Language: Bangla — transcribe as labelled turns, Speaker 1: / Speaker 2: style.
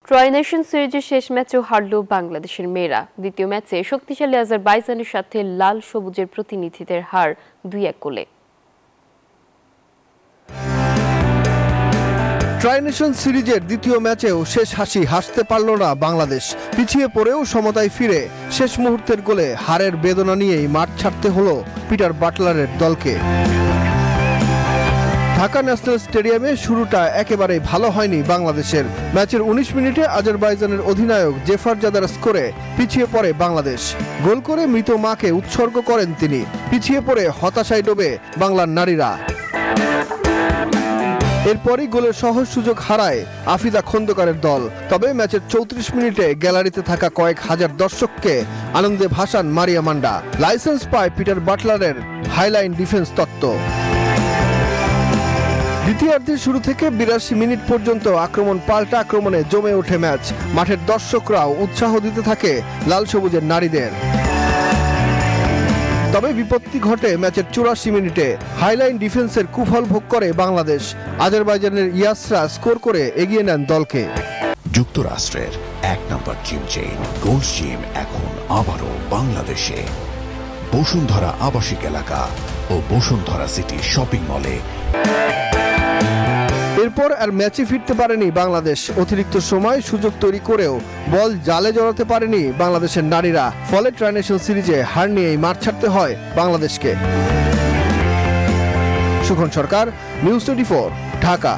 Speaker 1: ট্রাই নেশন সিরিজের শেষ ম্যাচেও হারল বাংলাদেশের মেয়েরা। দ্বিতীয় ম্যাচে শক্তিশালী আজারবাইজানের সাথে লাল সবুজের প্রতিনিধিদের হার 2-1 গোলে।
Speaker 2: ট্রাই নেশন সিরিজের দ্বিতীয় ম্যাচেও শেষ হাসি হাসতে পারল না বাংলাদেশ। পিছিয়ে পড়েও সমতায় ফিরে শেষ মুহূর্তের গোলে হারের বেদনা নিয়েই মাঠ ছাড়তে হলো পিটার বাটলারের দলকে। ঢাকা ন্যাশনাল স্টেডিয়ামে শুরুটা একেবারেই ভালো হয়নি বাংলাদেশের। ম্যাচের 19 মিনিটে আজারবাইজানের অধিনায়ক জেফার জাদার স্কোরে পিছিয়ে পড়ে বাংলাদেশ। গোল করে মৃত মাকে উৎসর্গ করেন তিনি। পিছিয়ে পড়ে হতাশায় ডোবে বাংলার নারীরা। এরপরই গোলের সহজ সুযোগ হারায় আফিদা খন্দকারের দল। তবে ম্যাচের 34 মিনিটে গ্যালারিতে থাকা কয়েক হাজার দর্শককে আনন্দে ভাসান মারিয়া মান্ডা। লাইসেন্স পায় পিটার বাটলারের হাইলাইন ডিফেন্স তত্ত্ব। দ্বিতীয়ার্ধের শুরু থেকে 82 মিনিট পর্যন্ত আক্রমণ পাল্টা আক্রমণে জমে ওঠে ম্যাচ। মাঠের দর্শকরাও উৎসাহ দিতে থাকে লাল সবুজের নারীদের। তবে বিপত্তি ঘটে ম্যাচের 84 মিনিটে। হাইলাইন ডিফেন্সের কুফল ভোগ করে বাংলাদেশ। আজারবাইজানের ইয়াসরা স্কোর করে এগিয়ে নেন দলকে।
Speaker 3: যুক্তরাষ্ট্রের 1 নম্বর জিম চেইন গোল্ড জিম এখন আবারও বাংলাদেশে। বসুন্ধরা আবাসিক এলাকা ও বসুন্ধরা সিটি শপিং মলে।
Speaker 2: এরপর আর ম্যাচে ফিরতে পারেনি বাংলাদেশ। অতিরিক্ত সময় সুযোগ তৈরি করেও বল জালে জড়াতে পারেনি বাংলাদেশের নারীরা। ফলে ট্রাই নেশন সিরিজে হার নিয়েই মাঠ ছাড়তে হয় বাংলাদেশকে। সুখন সরকার, নিউজ 24, ঢাকা।